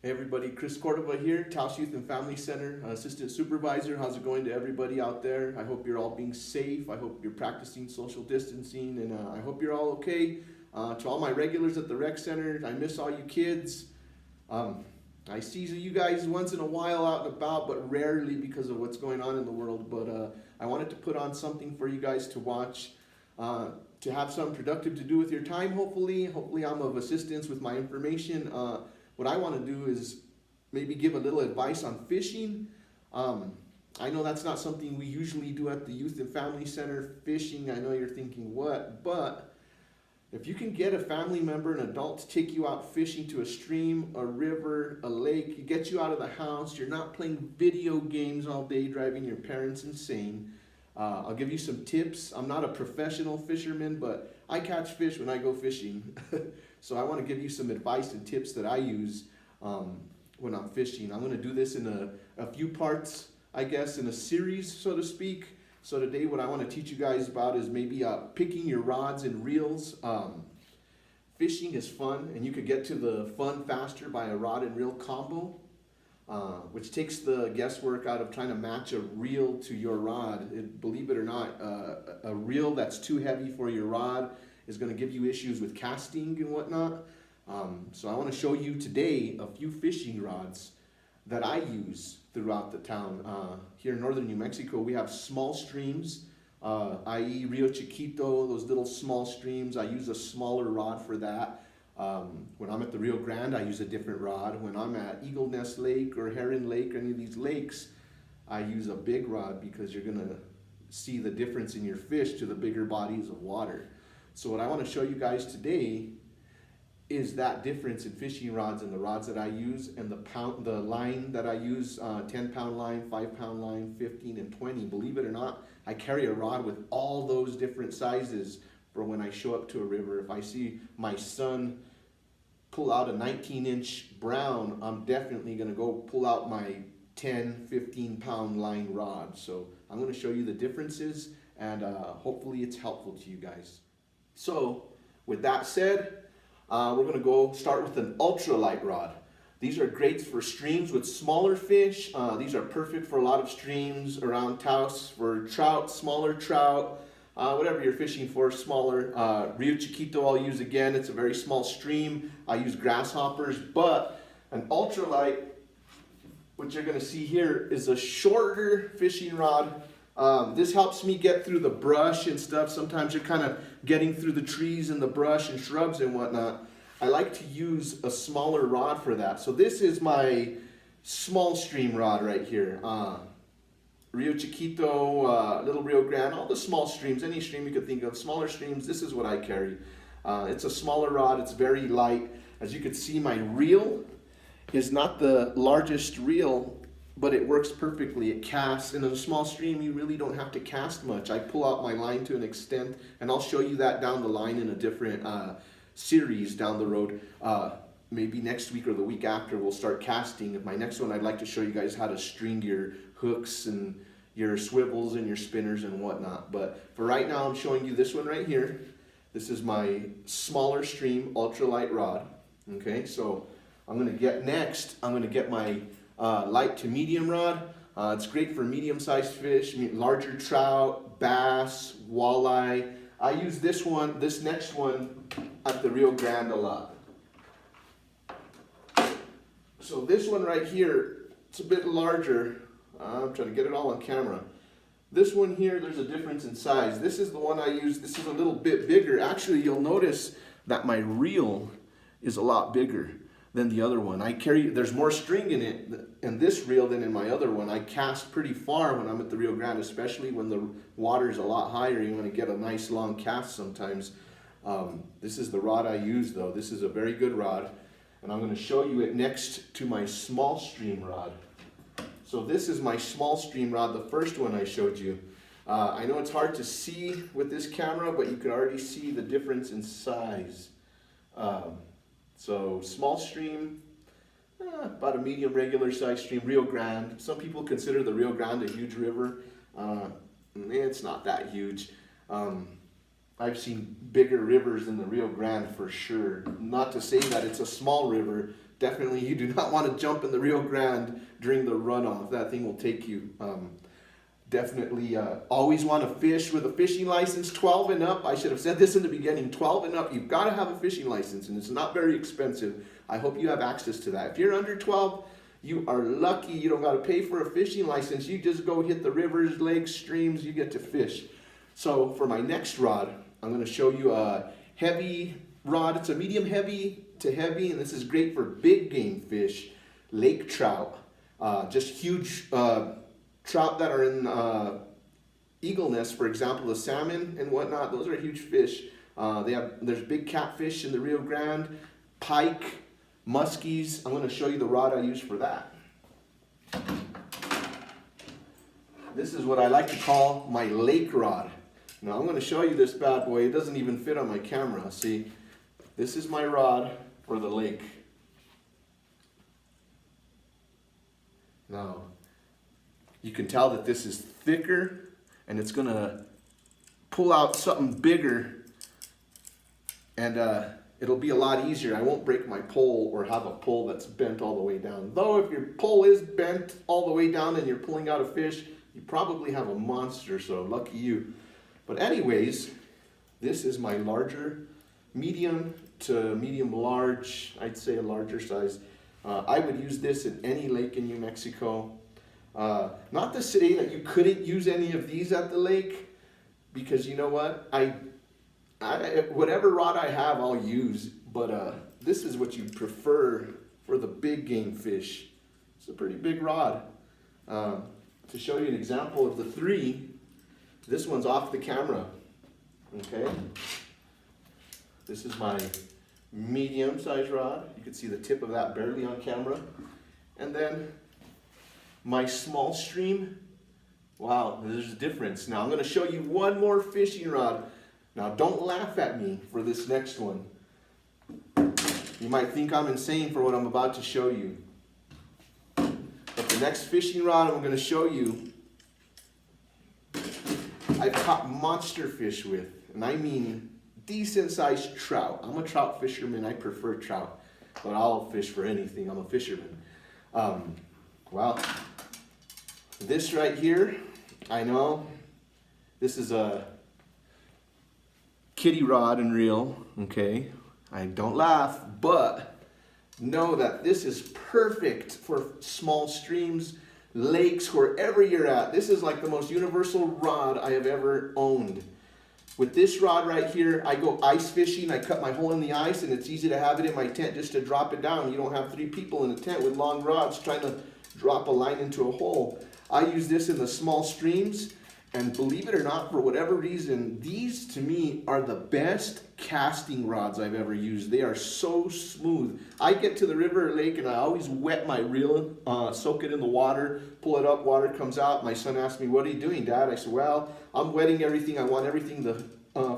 Hey everybody, Chris Cordova here, Taos Youth and Family Center, Assistant Supervisor. How's it going to everybody out there? I hope you're all being safe. I hope you're practicing social distancing, and I hope you're all okay. To all my regulars at the rec center, I miss all you kids. I see you guys once in a while out and about, but rarely because of what's going on in the world. But I wanted to put on something for you guys to watch, to have something productive to do with your time, hopefully. Hopefully I'm of assistance with my information. What I want to do is maybe give a little advice on fishing. I know that's not something we usually do at the Youth and Family Center, fishing. I know you're thinking, what? But if you can get a family member, an adult, to take you out fishing to a stream, a river, a lake, get you out of the house, you're not playing video games all day, driving your parents insane. I'll give you some tips. I'm not a professional fisherman, but I catch fish when I go fishing. So I want to give you some advice and tips that I use when I'm fishing. I'm going to do this in a few parts, I guess, in a series, so to speak. So today what I want to teach you guys about is maybe picking your rods and reels. Fishing is fun, and you could get to the fun faster by a rod and reel combo, which takes the guesswork out of trying to match a reel to your rod. Believe it or not, a reel that's too heavy for your rod is going to give you issues with casting and whatnot. So I want to show you today a few fishing rods that I use throughout the town. Here in northern New Mexico, we have small streams, i.e. Rio Chiquito, those little small streams. I use a smaller rod for that. When I'm at the Rio Grande, I use a different rod. When I'm at Eagle Nest Lake or Heron Lake or any of these lakes, I use a big rod because you're going to see the difference in your fish to the bigger bodies of water. So what I want to show you guys today is that difference in fishing rods and the rods that I use and the line that I use, 10-pound line, 5-pound line, 15 and 20. Believe it or not, I carry a rod with all those different sizes for when I show up to a river. If I see my son pull out a 19-inch brown, I'm definitely going to go pull out my 10, 15-pound line rod. So I'm going to show you the differences, and hopefully it's helpful to you guys. So with that said, we're going to go start with an ultralight rod. These are great for streams with smaller fish. These are perfect for a lot of streams around Taos for trout, smaller trout, whatever you're fishing for, smaller. Rio Chiquito I'll use again. It's a very small stream. I use grasshoppers, but an ultralight, what you're going to see here, is a shorter fishing rod. This helps me get through the brush and stuff. Sometimes you're kind of getting through the trees and the brush and shrubs and whatnot. I like to use a smaller rod for that. So this is my small stream rod right here. Rio Chiquito, Little Rio Grande, all the small streams, any stream you could think of, smaller streams, this is what I carry. It's a smaller rod, it's very light. As you can see, my reel is not the largest reel, but it works perfectly. It casts. In a small stream, you really don't have to cast much. I pull out my line to an extent, and I'll show you that down the line in a different series down the road. Maybe next week or the week after, we'll start casting. In my next one, I'd like to show you guys how to string your hooks and your swivels and your spinners and whatnot. But for right now, I'm showing you this one right here. This is my smaller stream ultralight rod. Okay, so I'm going to get my light to medium rod. It's great for medium-sized fish, larger trout, bass, walleye. I use this next one at the Rio Grande a lot. So this one right here, it's a bit larger. I'm trying to get it all on camera. This one here, there's a difference in size. This is the one I use. This is a little bit bigger. Actually, you'll notice that my reel is a lot bigger than the other one. There's more string in it in this reel than in my other one. I cast pretty far when I'm at the Rio Grande, especially when the water's a lot higher. You want to get a nice long cast sometimes. This is the rod I use though. This is a very good rod, and I'm going to show you it next to my small stream rod. So this is my small stream rod, the first one I showed you. I know it's hard to see with this camera, but you can already see the difference in size. So small stream, about a medium regular size stream, Rio Grande. Some people consider the Rio Grande a huge river. It's not that huge. I've seen bigger rivers than the Rio Grande for sure. Not to say that it's a small river, definitely you do not want to jump in the Rio Grande during the runoff. That thing will take you. Definitely always want to fish with a fishing license, 12 and up. I should have said this in the beginning, 12 and up, you've got to have a fishing license, and it's not very expensive. I hope you have access to that. If you're under 12, you are lucky. You don't got to pay for a fishing license. You just go hit the rivers, lakes, streams, you get to fish. So for my next rod, I'm going to show you a heavy rod. It's a medium heavy to heavy, and this is great for big game fish, lake trout, just huge trout that are in eagle nests, for example, the salmon and whatnot. Those are huge fish. There's big catfish in the Rio Grande, pike, muskies. I'm going to show you the rod I use for that. This is what I like to call my lake rod. Now I'm going to show you this bad boy. It doesn't even fit on my camera. See, this is my rod for the lake. Now, you can tell that this is thicker, and it's going to pull out something bigger, and it'll be a lot easier. I won't break my pole or have a pole that's bent all the way down. Though if your pole is bent all the way down and you're pulling out a fish, you probably have a monster, so lucky you. But anyways, this is my larger, medium to medium large, I'd say a larger size. I would use this in any lake in New Mexico. Not to say that you couldn't use any of these at the lake, because you know what, whatever rod I have I'll use, but this is what you prefer for the big game fish. It's a pretty big rod. To show you an example of the three, this one's off the camera, okay? This is my medium size rod. You can see the tip of that barely on camera. And then my small stream, wow, there's a difference. Now I'm going to show you one more fishing rod. Now don't laugh at me for this next one. You might think I'm insane for what I'm about to show you. But the next fishing rod I'm going to show you, I've caught monster fish with, and I mean decent sized trout. I'm a trout fisherman. I prefer trout, but I'll fish for anything. I'm a fisherman. Well, this right here, I know this is a kitty rod and reel, okay? I don't laugh, but know that this is perfect for small streams, lakes, wherever you're at. This is like the most universal rod I have ever owned. With this rod right here, I go ice fishing. I cut my hole in the ice, and it's easy to have it in my tent just to drop it down. You don't have 3 people in a tent with long rods trying to drop a line into a hole. I use this in the small streams, and believe it or not, for whatever reason, these to me are the best casting rods I've ever used. They are so smooth. I get to the river or lake, and I always wet my reel, soak it in the water, pull it up, water comes out. My son asked me, "What are you doing, Dad?" I said, "Well, I'm wetting everything. I want everything to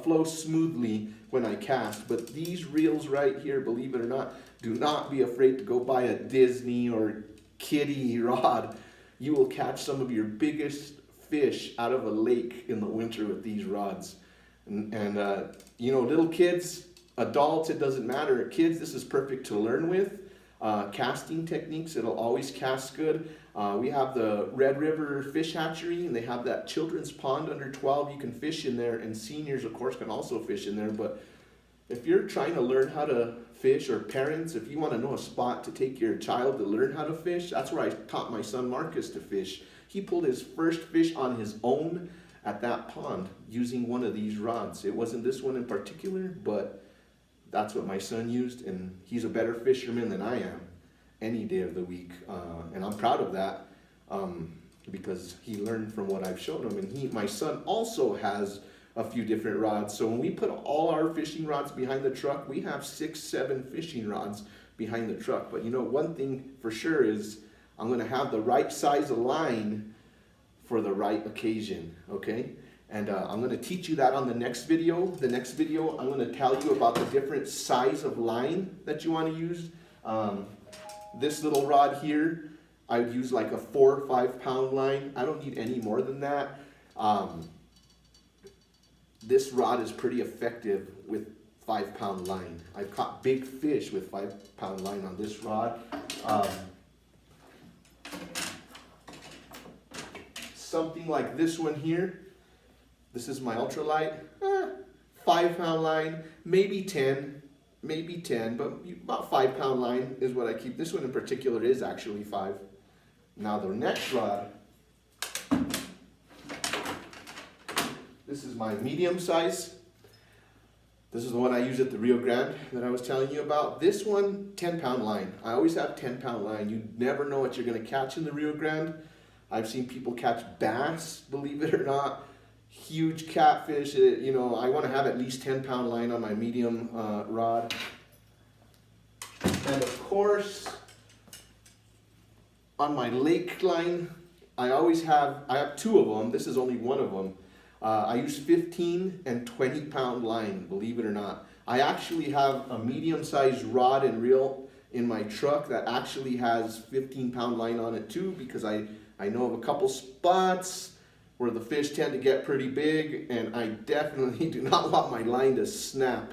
flow smoothly when I cast." But these reels right here, believe it or not, do not be afraid to go buy a Disney or kitty rod. You will catch some of your biggest fish out of a lake in the winter with these rods. And you know, little kids, adults, it doesn't matter. Kids, this is perfect to learn with. Casting techniques, it'll always cast good. We have the Red River Fish Hatchery, and they have that children's pond under 12. You can fish in there, and seniors, of course, can also fish in there. But if you're trying to learn how to fish, or parents, if you want to know a spot to take your child to learn how to fish, that's where I taught my son Marcus to fish. He pulled his first fish on his own at that pond using one of these rods. It wasn't this one in particular, but that's what my son used, and he's a better fisherman than I am any day of the week. And I'm proud of that because he learned from what I've shown him. And my son also has a few different rods. So when we put all our fishing rods behind the truck, we have 6, 7 fishing rods behind the truck. But you know, one thing for sure is I'm going to have the right size of line for the right occasion, okay? And I'm going to teach you that on the next video. The next video, I'm going to tell you about the different size of line that you want to use. This little rod here, I would use like a 4 or 5 pound line. I don't need any more than that. This rod is pretty effective with 5-pound line. I've caught big fish with 5-pound line on this rod. Something like this one here. This is my ultralight. 5-pound line, maybe 10, but about 5-pound line is what I keep. This one in particular is actually 5. Now the next rod, this is my medium size. This is the one I use at the Rio Grande that I was telling you about. This one, 10-pound line. I always have 10-pound line. You never know what you're going to catch in the Rio Grande. I've seen people catch bass, believe it or not. Huge catfish. You know, I want to have at least 10-pound line on my medium rod. And of course, on my lake line, I have 2 of them. This is only one of them. I use 15 and 20-pound line, believe it or not. I actually have a medium-sized rod and reel in my truck that actually has 15-pound line on it too, because I know of a couple spots where the fish tend to get pretty big, and I definitely do not want my line to snap.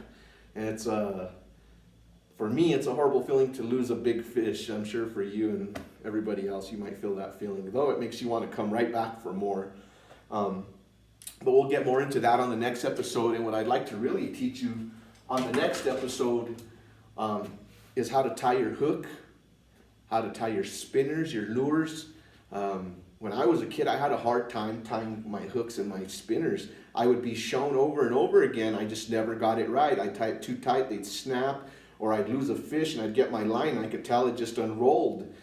And it's for me, it's a horrible feeling to lose a big fish. I'm sure for you and everybody else, you might feel that feeling, though it makes you want to come right back for more. But we'll get more into that on the next episode. And what I'd like to really teach you on the next episode is how to tie your hook, how to tie your spinners, your lures. When I was a kid, I had a hard time tying my hooks and my spinners. I would be shown over and over again. I just never got it right. I'd tie it too tight, they'd snap, or I'd lose a fish and I'd get my line and I could tell it just unrolled.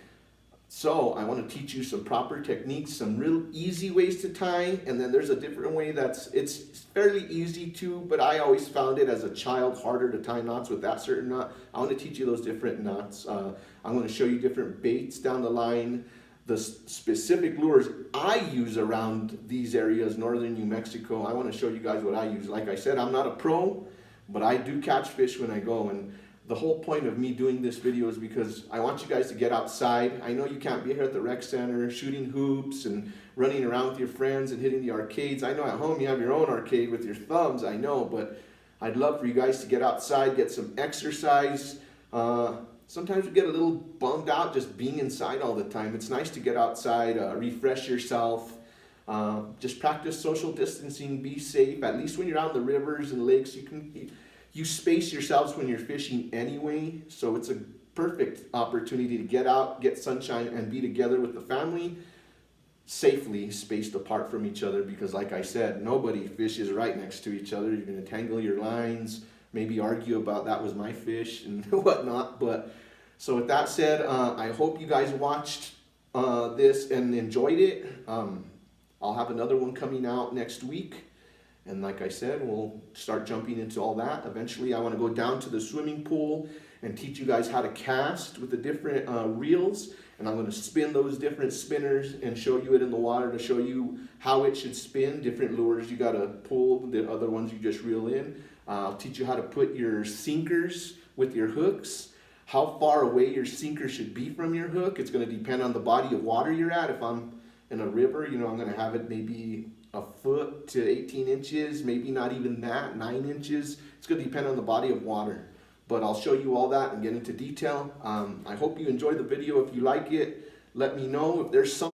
So I want to teach you some proper techniques, some real easy ways to tie, and then there's a different way it's fairly easy too, but I always found it as a child harder to tie knots with that certain knot. I want to teach you those different knots. I'm going to show you different baits down the line, the specific lures I use around these areas, northern New Mexico. I want to show you guys what I use. Like I said, I'm not a pro, but I do catch fish when I go, and the whole point of me doing this video is because I want you guys to get outside. I know you can't be here at the rec center shooting hoops and running around with your friends and hitting the arcades. I know at home you have your own arcade with your thumbs, I know, but I'd love for you guys to get outside, get some exercise. Sometimes we get a little bummed out just being inside all the time. It's nice to get outside, refresh yourself, just practice social distancing, be safe. At least when you're out in the rivers and lakes, you space yourselves when you're fishing anyway, so it's a perfect opportunity to get out, get sunshine, and be together with the family, safely spaced apart from each other, because like I said, nobody fishes right next to each other. You're going to tangle your lines, maybe argue about that was my fish and whatnot. But so with that said, I hope you guys watched this and enjoyed it. I'll have another one coming out next week. And like I said, we'll start jumping into all that. Eventually, I want to go down to the swimming pool and teach you guys how to cast with the different reels. And I'm going to spin those different spinners and show you it in the water to show you how it should spin. Different lures you got to pull, the other ones you just reel in. I'll teach you how to put your sinkers with your hooks, how far away your sinker should be from your hook. It's going to depend on the body of water you're at. If I'm in a river, I'm going to have it maybe a foot to 18 inches, maybe not even that, 9 inches. It's going to depend on the body of water. But I'll show you all that and get into detail. I hope you enjoyed the video. If you like it, let me know. If there's some